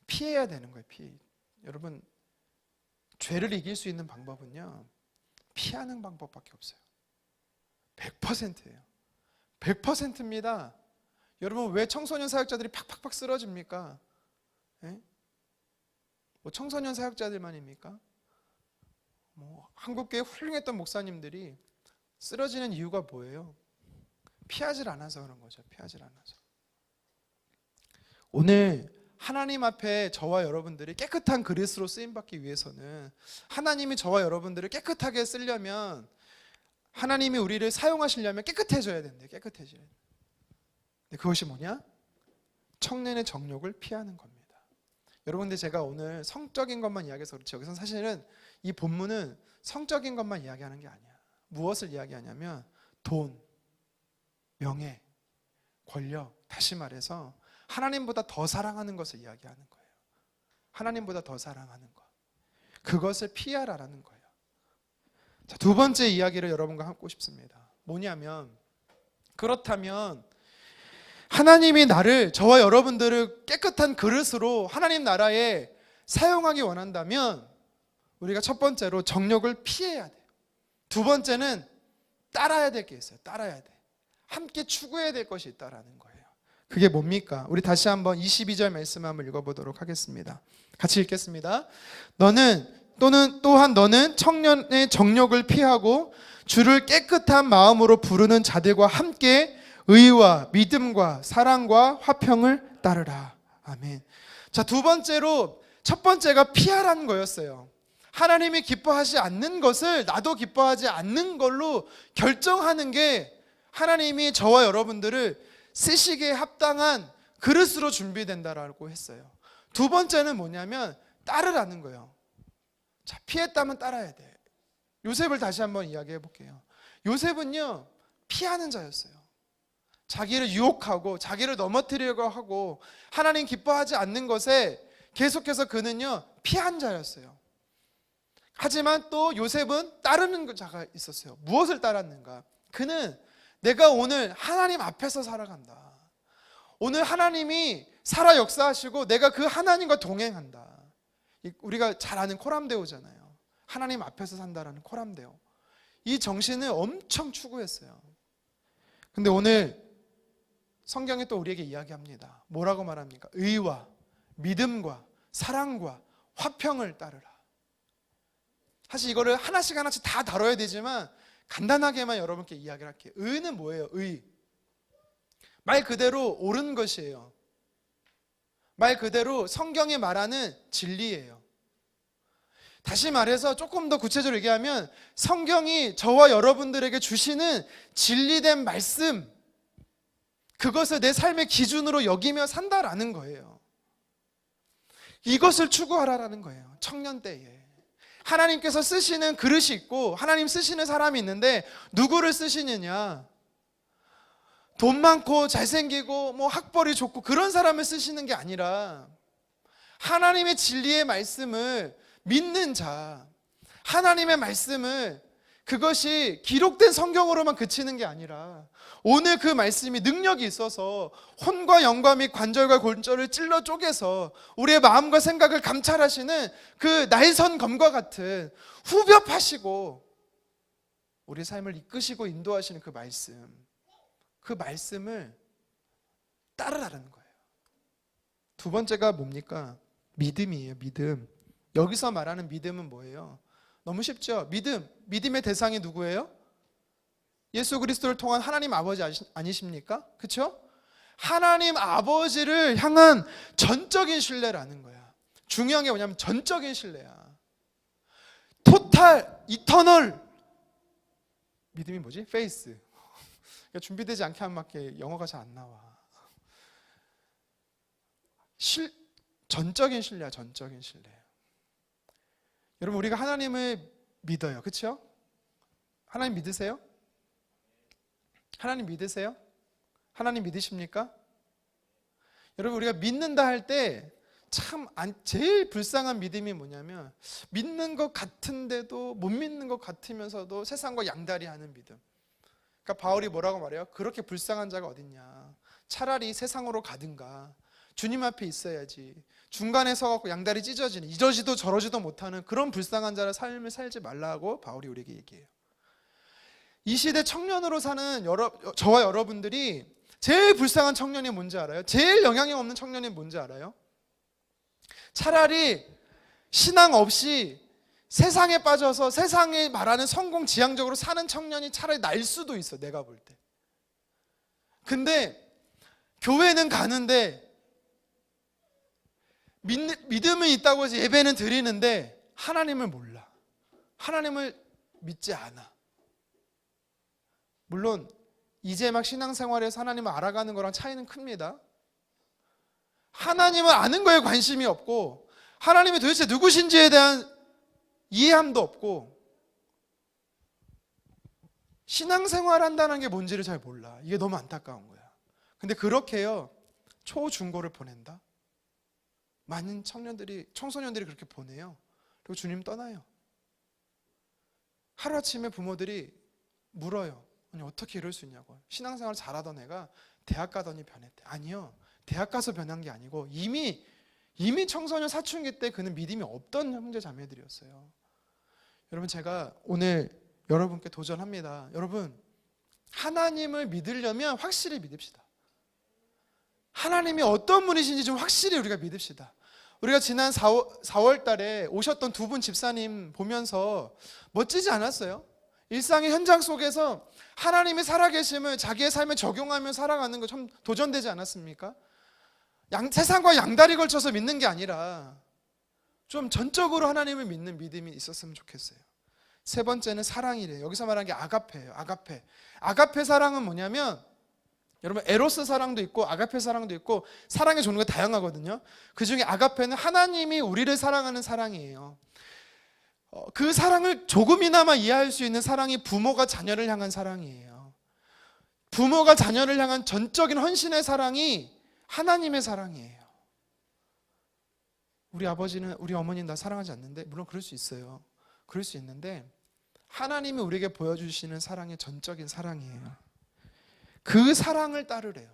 피해야 되는 거예요. 여러분, 죄를 이길 수 있는 방법은요, 피하는 방법밖에 없어요. 100%예요. 100%입니다. 여러분, 왜 청소년 사역자들이 팍팍팍 쓰러집니까? 예? 뭐 청소년 사역자들만입니까? 뭐 한국교회 훌륭했던 목사님들이 쓰러지는 이유가 뭐예요? 피하질 않아서 그런 거죠. 피하질 않아서. 오늘 하나님 앞에 저와 여러분들이 깨끗한 그릇으로 쓰임받기 위해서는, 하나님이 저와 여러분들을 깨끗하게 쓰려면, 하나님이 우리를 사용하시려면 깨끗해져야 된대요. 깨끗해져야 돼요. 근데 그것이 뭐냐? 청년의 정욕을 피하는 겁니다. 여러분들, 제가 오늘 성적인 것만 이야기해서 그렇지, 여기서 사실은 이 본문은 성적인 것만 이야기하는 게 아니야. 무엇을 이야기하냐면 돈, 명예, 권력, 다시 말해서 하나님보다 더 사랑하는 것을 이야기하는 거예요. 하나님보다 더 사랑하는 것, 그것을 피하라라는 거예요. 자, 두 번째 이야기를 여러분과 하고 싶습니다. 뭐냐면, 그렇다면 하나님이 나를, 저와 여러분들을 깨끗한 그릇으로 하나님 나라에 사용하기 원한다면 우리가 첫 번째로 정욕을 피해야 돼요. 두 번째는 따라야 될 게 있어요. 따라야 돼. 함께 추구해야 될 것이 있다라는 거예요. 그게 뭡니까? 우리 다시 한번 22절 말씀 한번 읽어보도록 하겠습니다. 같이 읽겠습니다. 또한 너는 청년의 정욕을 피하고 주를 깨끗한 마음으로 부르는 자들과 함께 의와 믿음과 사랑과 화평을 따르라. 아멘. 자, 두 번째로, 첫 번째가 피하라는 거였어요. 하나님이 기뻐하지 않는 것을 나도 기뻐하지 않는 걸로 결정하는 게 하나님이 저와 여러분들을 쓰시기에 합당한 그릇으로 준비된다라고 했어요. 두 번째는 뭐냐면 따르라는 거예요. 자, 피했다면 따라야 돼. 요셉을 다시 한번 이야기해 볼게요. 요셉은요, 피하는 자였어요. 자기를 유혹하고 자기를 넘어뜨리려고 하고 하나님 기뻐하지 않는 것에 계속해서 그는요, 피한 자였어요. 하지만 또 요셉은 따르는 자가 있었어요. 무엇을 따랐는가? 그는 내가 오늘 하나님 앞에서 살아간다. 오늘 하나님이 살아 역사하시고 내가 그 하나님과 동행한다. 우리가 잘 아는 코람데오잖아요. 하나님 앞에서 산다라는 코람데오. 이 정신을 엄청 추구했어요. 근데 오늘 성경이 또 우리에게 이야기합니다. 뭐라고 말합니까? 의와 믿음과 사랑과 화평을 따르라. 사실 이거를 하나씩 하나씩 다 다뤄야 되지만 간단하게만 여러분께 이야기를 할게요. 의는 뭐예요? 의. 말 그대로 옳은 것이에요. 말 그대로 성경이 말하는 진리예요. 다시 말해서 조금 더 구체적으로 얘기하면 성경이 저와 여러분들에게 주시는 진리된 말씀, 그것을 내 삶의 기준으로 여기며 산다라는 거예요. 이것을 추구하라라는 거예요. 청년 때에 하나님께서 쓰시는 그릇이 있고 하나님 쓰시는 사람이 있는데 누구를 쓰시느냐? 돈 많고 잘생기고 뭐 학벌이 좋고 그런 사람을 쓰시는 게 아니라 하나님의 진리의 말씀을 믿는 자, 하나님의 말씀을, 그것이 기록된 성경으로만 그치는 게 아니라 오늘 그 말씀이 능력이 있어서 혼과 영과 및 관절과 골절을 찔러 쪼개서 우리의 마음과 생각을 감찰하시는 그 날선 검과 같은 후벼파시고 우리의 삶을 이끄시고 인도하시는 그 말씀, 그 말씀을 따르라는 거예요. 두 번째가 뭡니까? 믿음이에요. 믿음. 여기서 말하는 믿음은 뭐예요? 너무 쉽죠? 믿음의 대상이 누구예요? 예수 그리스도를 통한 하나님 아버지 아니십니까? 그렇죠? 하나님 아버지를 향한 전적인 신뢰라는 거야. 중요한 게 뭐냐면 전적인 신뢰야. 토탈, 이터널. 믿음이 뭐지? 페이스. 준비되지 않게 하면 밖에 영어가 잘 안 나와. 전적인 신뢰야, 전적인 신뢰. 여러분, 우리가 하나님을 믿어요. 그렇죠? 하나님 믿으세요? 하나님 믿으세요? 하나님 믿으십니까? 여러분, 우리가 믿는다 할 때 참 제일 불쌍한 믿음이 뭐냐면 믿는 것 같은데도 못 믿는 것 같으면서도 세상과 양다리하는 믿음. 그러니까 바울이 뭐라고 말해요? 그렇게 불쌍한 자가 어딨냐. 차라리 세상으로 가든가 주님 앞에 있어야지. 중간에 서갖고 양다리 찢어지는, 이러지도 저러지도 못하는 그런 불쌍한 자의 삶을 살지 말라고 바울이 우리에게 얘기해요. 이 시대 청년으로 사는 저와 여러분들이 제일 불쌍한 청년이 뭔지 알아요? 제일 영향력 없는 청년이 뭔지 알아요? 차라리 신앙 없이 세상에 빠져서 세상이 말하는 성공 지향적으로 사는 청년이 차라리 날 수도 있어, 내가 볼 때. 근데 교회는 가는데 믿음은 있다고 해서 예배는 드리는데 하나님을 몰라. 하나님을 믿지 않아. 물론 이제 막 신앙생활에서 하나님을 알아가는 거랑 차이는 큽니다. 하나님을 아는 거에 관심이 없고 하나님이 도대체 누구신지에 대한 이해함도 없고 신앙생활 한다는 게 뭔지를 잘 몰라. 이게 너무 안타까운 거야. 근데 그렇게요, 초중고를 보낸다. 많은 청소년들이 그렇게 보내요. 그리고 주님 떠나요. 하루아침에 부모들이 물어요. 아니, 어떻게 이럴 수 있냐고. 신앙생활 잘하던 애가 대학 가더니 변했대. 아니요, 대학 가서 변한 게 아니고 이미 청소년 사춘기 때 그는 믿음이 없던 형제 자매들이었어요. 여러분, 제가 오늘 여러분께 도전합니다. 여러분, 하나님을 믿으려면 확실히 믿읍시다. 하나님이 어떤 분이신지 좀 확실히 우리가 믿읍시다. 우리가 지난 4월 달에 오셨던 두 분 집사님 보면서 멋지지 않았어요? 일상의 현장 속에서 하나님이 살아계심을 자기의 삶에 적용하며 살아가는 거 참 도전되지 않았습니까? 세상과 양다리 걸쳐서 믿는 게 아니라 좀 전적으로 하나님을 믿는 믿음이 있었으면 좋겠어요. 세 번째는 사랑이래요. 여기서 말하는 게 아가페예요. 아가페 사랑은 뭐냐면, 여러분, 에로스 사랑도 있고 아가페 사랑도 있고 사랑의 종류가 다양하거든요. 그 중에 아가페는 하나님이 우리를 사랑하는 사랑이에요. 그 사랑을 조금이나마 이해할 수 있는 사랑이 부모가 자녀를 향한 사랑이에요. 부모가 자녀를 향한 전적인 헌신의 사랑이 하나님의 사랑이에요. 우리 아버지는 우리 어머니는 나 사랑하지 않는데, 물론 그럴 수 있어요. 그럴 수 있는데 하나님이 우리에게 보여주시는 사랑이 전적인 사랑이에요. 그 사랑을 따르래요.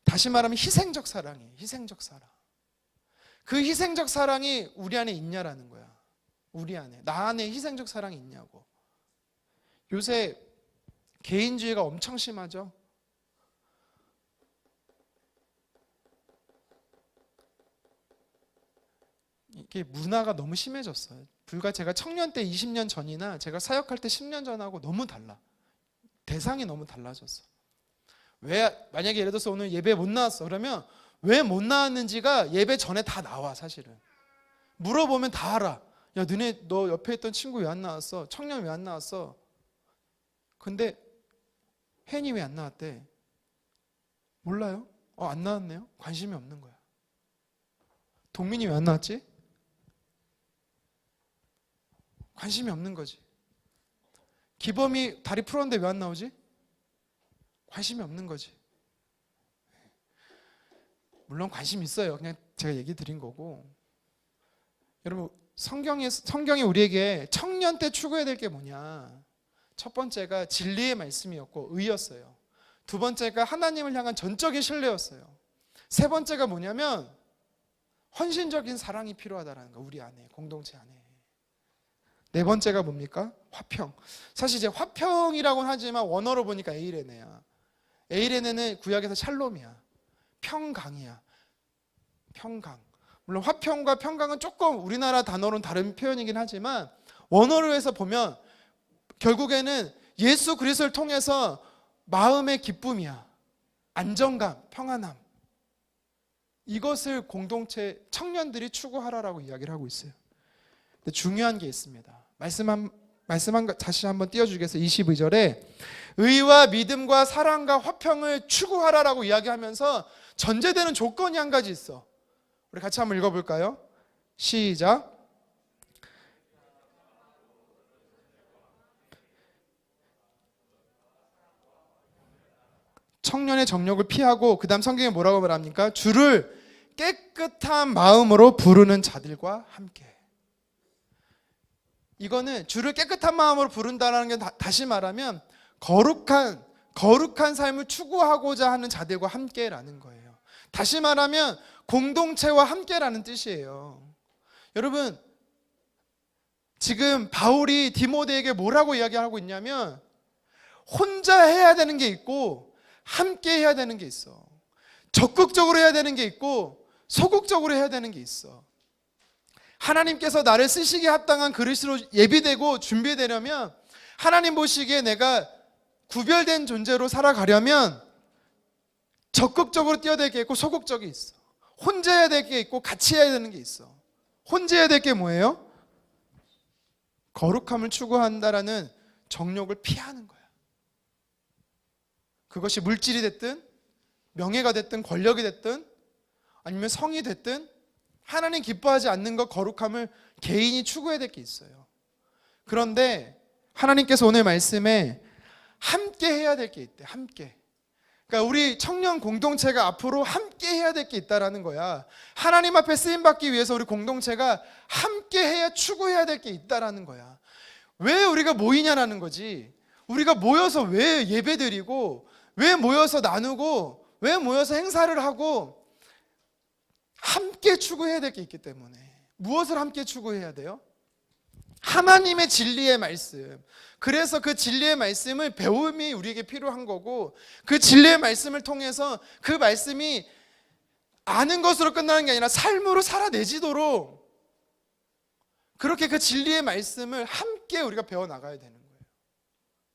다시 말하면 희생적 사랑이에요. 희생적 사랑. 그 희생적 사랑이 우리 안에 있냐라는 거야. 우리 안에, 나 안에 희생적 사랑이 있냐고. 요새 개인주의가 엄청 심하죠. 이게 문화가 너무 심해졌어요. 불과 제가 청년 때 20년 전이나 제가 사역할 때 10년 전하고 너무 달라. 대상이 너무 달라졌어. 왜, 만약에 예를 들어서 오늘 예배 못 나왔어. 그러면 왜 못 나왔는지가 예배 전에 다 나와. 사실은 물어보면 다 알아. 야, 너 옆에 있던 친구 왜 안 나왔어? 청년 왜 안 나왔어? 근데 혜인이 왜 안 나왔대? 몰라요? 안 나왔네요? 관심이 없는 거야. 동민이 왜 안 나왔지? 관심이 없는 거지. 기범이 다리 풀었는데 왜 안 나오지? 관심이 없는 거지. 물론 관심 있어요. 그냥 제가 얘기 드린 거고. 여러분, 성경이 우리에게 청년 때 추구해야 될 게 뭐냐? 첫 번째가 진리의 말씀이었고 의였어요. 두 번째가 하나님을 향한 전적인 신뢰였어요. 세 번째가 뭐냐면 헌신적인 사랑이 필요하다는 거. 우리 안에, 공동체 안에. 네 번째가 뭡니까? 화평. 사실 이제 화평이라고는 하지만 원어로 보니까 에이레네야. 에이레네는 구약에서 샬롬이야. 평강이야. 평강. 물론 화평과 평강은 조금 우리나라 단어로는 다른 표현이긴 하지만 원어로 해서 보면 결국에는 예수 그리스도를 통해서 마음의 기쁨이야. 안정감, 평안함. 이것을 공동체 청년들이 추구하라라고 이야기를 하고 있어요. 근데 중요한 게 있습니다. 말씀 다시 한번 띄워주겠어요. 22절에 의와 믿음과 사랑과 화평을 추구하라라고 이야기하면서 전제되는 조건이 한 가지 있어. 우리 같이 한번 읽어볼까요? 시작. 청년의 정욕을 피하고, 그 다음 성경에 뭐라고 말합니까? 주를 깨끗한 마음으로 부르는 자들과 함께. 이거는 주를 깨끗한 마음으로 부른다는 게 다시 말하면 거룩한 삶을 추구하고자 하는 자들과 함께라는 거예요. 다시 말하면 공동체와 함께라는 뜻이에요. 여러분, 지금 바울이 디모데에게 뭐라고 이야기하고 있냐면 혼자 해야 되는 게 있고 함께 해야 되는 게 있어. 적극적으로 해야 되는 게 있고 소극적으로 해야 되는 게 있어. 하나님께서 나를 쓰시기에 합당한 그릇으로 예비되고 준비되려면, 하나님 보시기에 내가 구별된 존재로 살아가려면 적극적으로 뛰어야 될 게 있고 소극적이 있어. 혼자 해야 될 게 있고 같이 해야 되는 게 있어. 혼자 해야 될 게 뭐예요? 거룩함을 추구한다라는 정욕을 피하는 거야. 그것이 물질이 됐든 명예가 됐든 권력이 됐든 아니면 성이 됐든 하나님 기뻐하지 않는 것, 거룩함을 개인이 추구해야 될 게 있어요. 그런데 하나님께서 오늘 말씀에 함께 해야 될 게 있대. 함께. 그러니까 우리 청년 공동체가 앞으로 함께 해야 될 게 있다라는 거야. 하나님 앞에 쓰임 받기 위해서 우리 공동체가 함께 해야, 추구해야 될 게 있다라는 거야. 왜 우리가 모이냐라는 거지. 우리가 모여서 왜 예배드리고, 왜 모여서 나누고, 왜 모여서 행사를 하고, 함께 추구해야 될 게 있기 때문에. 무엇을 함께 추구해야 돼요? 하나님의 진리의 말씀. 그래서 그 진리의 말씀을 배움이 우리에게 필요한 거고, 그 진리의 말씀을 통해서 그 말씀이 아는 것으로 끝나는 게 아니라 삶으로 살아내지도록 그렇게 그 진리의 말씀을 함께 우리가 배워나가야 되는 거예요.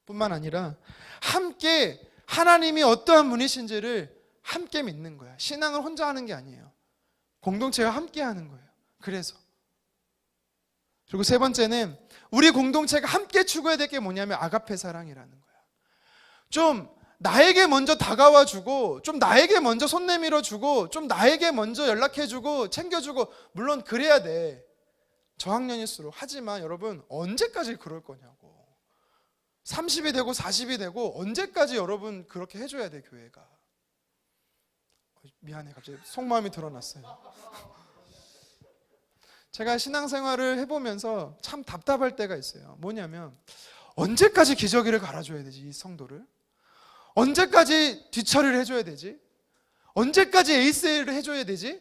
뿐만 아니라 함께 하나님이 어떠한 분이신지를 함께 믿는 거야. 신앙을 혼자 하는 게 아니에요. 공동체가 함께 하는 거예요. 그래서. 그리고 세 번째는 우리 공동체가 함께 추구해야 될 게 뭐냐면 아가페 사랑이라는 거야. 좀 나에게 먼저 다가와주고, 좀 나에게 먼저 손 내밀어주고, 좀 나에게 먼저 연락해주고 챙겨주고, 물론 그래야 돼. 저학년일수록. 하지만 여러분, 언제까지 그럴 거냐고. 30이 되고 40이 되고 언제까지 여러분 그렇게 해줘야 돼, 교회가. 미안해, 갑자기 속마음이 드러났어요. 제가 신앙생활을 해보면서 참 답답할 때가 있어요. 뭐냐면 언제까지 기저귀를 갈아줘야 되지, 이 성도를? 언제까지 뒤처리를 해줘야 되지? 언제까지 에이스를 해줘야 되지?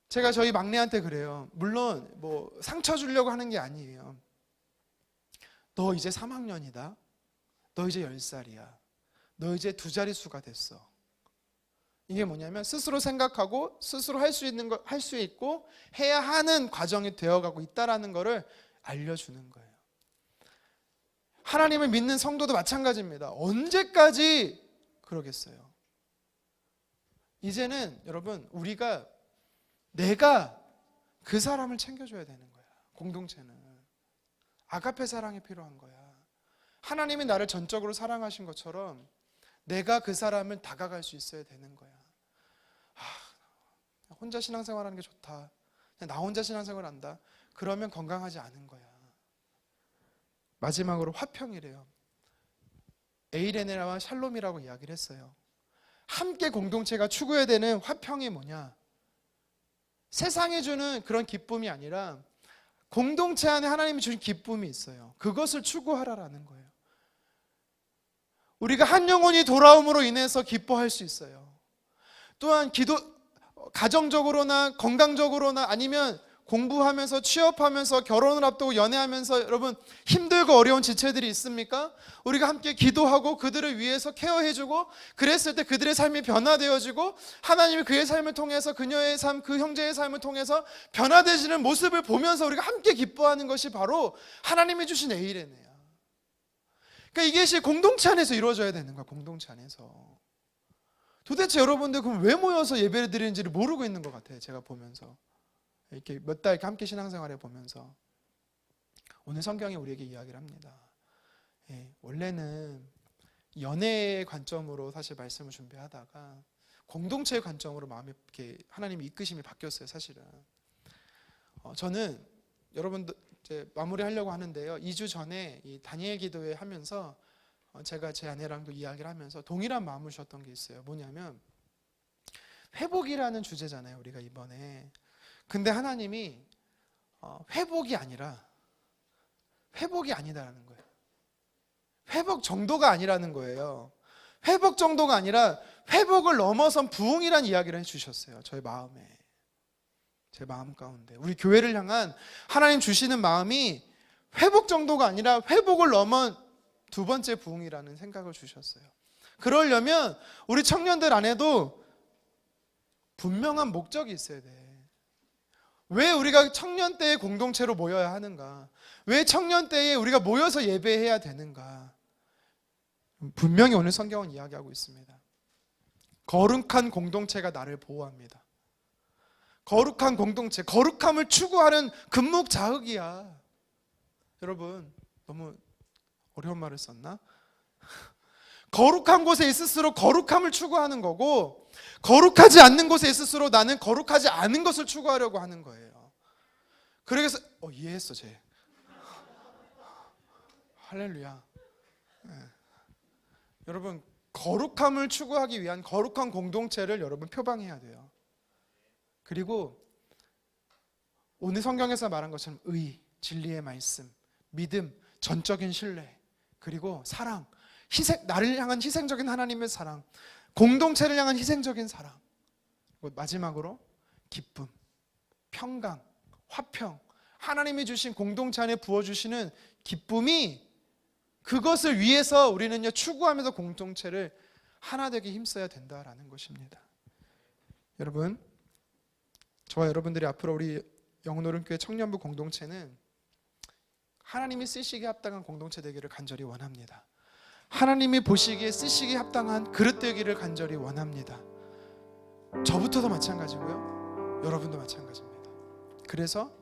제가 저희 막내한테 그래요. 물론 뭐 상처 주려고 하는 게 아니에요. 너 이제 3학년이다. 너 이제 10살이야. 너 이제 2자릿수가 됐어. 이게 뭐냐면 스스로 생각하고 스스로 할 수 있는 거 할 수 있고 해야 하는 과정이 되어가고 있다라는 것을 알려주는 거예요. 하나님을 믿는 성도도 마찬가지입니다. 언제까지 그러겠어요? 이제는 여러분, 우리가 내가 그 사람을 챙겨줘야 되는 거야. 공동체는 아가페 사랑이 필요한 거야. 하나님이 나를 전적으로 사랑하신 것처럼 내가 그 사람을 다가갈 수 있어야 되는 거야. 혼자 신앙생활하는 게 좋다. 그냥 나 혼자 신앙생활 한다. 그러면 건강하지 않은 거야. 마지막으로 화평이래요. 에이레네와 샬롬이라고 이야기를 했어요. 함께 공동체가 추구해야 되는 화평이 뭐냐? 세상이 주는 그런 기쁨이 아니라 공동체 안에 하나님이 주신 기쁨이 있어요. 그것을 추구하라라는 거예요. 우리가 한 영혼이 돌아옴으로 인해서 기뻐할 수 있어요. 또한 가정적으로나 건강적으로나 아니면 공부하면서 취업하면서 결혼을 앞두고 연애하면서 여러분 힘들고 어려운 지체들이 있습니까? 우리가 함께 기도하고 그들을 위해서 케어해주고 그랬을 때 그들의 삶이 변화되어지고 하나님이 그의 삶을 통해서 그녀의 삶, 그 형제의 삶을 통해서 변화되시는 모습을 보면서 우리가 함께 기뻐하는 것이 바로 하나님이 주신 에이레네야. 그러니까 이것이 공동체 안에서 이루어져야 되는 거야. 공동체 안에서. 도대체 여러분들 그럼 왜 모여서 예배를 드리는지를 모르고 있는 것 같아요. 제가 보면서 이렇게 몇 달 함께 신앙생활해 보면서 오늘 성경이 우리에게 이야기를 합니다. 원래는 연애의 관점으로 사실 말씀을 준비하다가 공동체의 관점으로 마음이 이렇게 하나님의 이끄심이 바뀌었어요. 사실은 저는 여러분들 이제 마무리하려고 하는데요. 2주 전에 이 다니엘 기도회 하면서 제가 제 아내랑도 이야기를 하면서 동일한 마음을 주셨던 게 있어요. 뭐냐면 회복이라는 주제잖아요, 우리가 이번에. 근데 하나님이 회복이 아니라는 거예요. 회복 정도가 아니라는 거예요. 회복 정도가 아니라 회복을 넘어선 부흥이라는 이야기를 해주셨어요. 저의 마음에, 제 마음 가운데. 우리 교회를 향한 하나님 주시는 마음이 회복 정도가 아니라 회복을 넘은 두 번째 부흥이라는 생각을 주셨어요. 그러려면 우리 청년들 안에도 분명한 목적이 있어야 돼. 왜 우리가 청년 때의 공동체로 모여야 하는가? 왜 청년 때에 우리가 모여서 예배해야 되는가? 분명히 오늘 성경은 이야기하고 있습니다. 거룩한 공동체가 나를 보호합니다. 거룩한 공동체, 거룩함을 추구하는 금묵자흑이야. 여러분, 너무 어려운 말을 썼나? 거룩한 곳에 있을수록 거룩함을 추구하는 거고, 거룩하지 않는 곳에 있을수록 나는 거룩하지 않은 것을 추구하려고 하는 거예요. 그래서 이해했어, 쟤. 할렐루야. 네. 여러분, 거룩함을 추구하기 위한 거룩한 공동체를 여러분 표방해야 돼요. 그리고 오늘 성경에서 말한 것처럼 의, 진리의 말씀, 믿음, 전적인 신뢰, 그리고 사랑, 나를 향한 희생적인 하나님의 사랑, 공동체를 향한 희생적인 사랑, 그리고 마지막으로 기쁨, 평강, 화평, 하나님이 주신 공동체 안에 부어주시는 기쁨이, 그것을 위해서 우리는요 추구하면서 공동체를 하나 되게 힘써야 된다라는 것입니다. 여러분, 저와 여러분들이 앞으로 우리 영노름교회 청년부 공동체는 하나님이 쓰시기에 합당한 공동체 되기를 간절히 원합니다. 하나님이 보시기에 쓰시기에 합당한 그릇 되기를 간절히 원합니다. 저부터도 마찬가지고요, 여러분도 마찬가지입니다. 그래서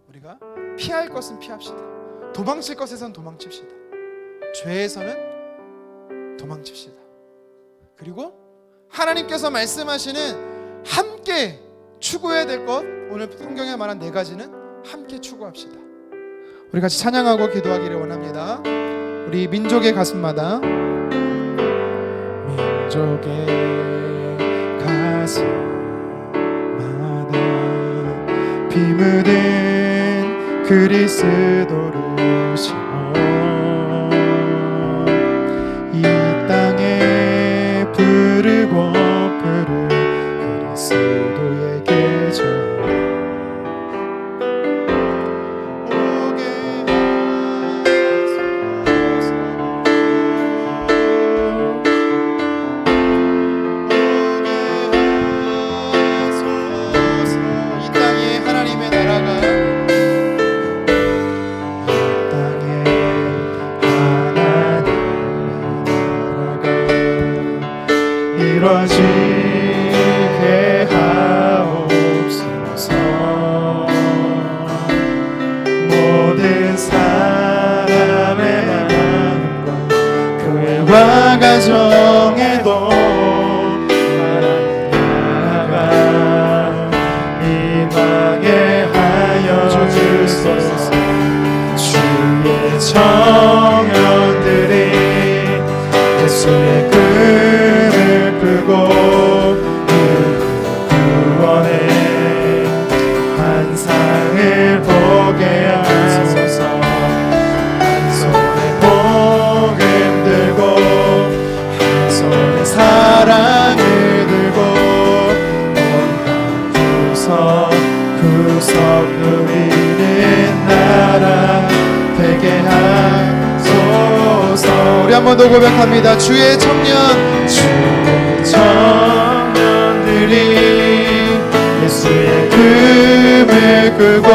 우리가 피할 것은 피합시다. 도망칠 것에선 도망칩시다. 죄에서는 도망칩시다. 그리고 하나님께서 말씀하시는 함께 추구해야 될 것, 오늘 성경에 말한 4가지는 함께 추구합시다. 우리 같이 찬양하고 기도하기를 원합니다. 우리 민족의 가슴마다, 민족의 가슴마다 피 묻은 그리스도를 심어 이 땅에 부르고 부르 그리스도의 계절 이루어지게 하옵소서. 모든 사람의 마음과 교회와 가정에도 나라가 임하게 하여 주소서. 주의 청년들이 예수의 꿈을 꾸고 구원의 환상을 보게 하소서. 한 손에 복음 들고 한 손에 사랑을 들고 구석 누리는 나라 되게 하소서. 우리 한 번 더 고백합니다. 주의 청년들이 예수의 꿈을 꾸고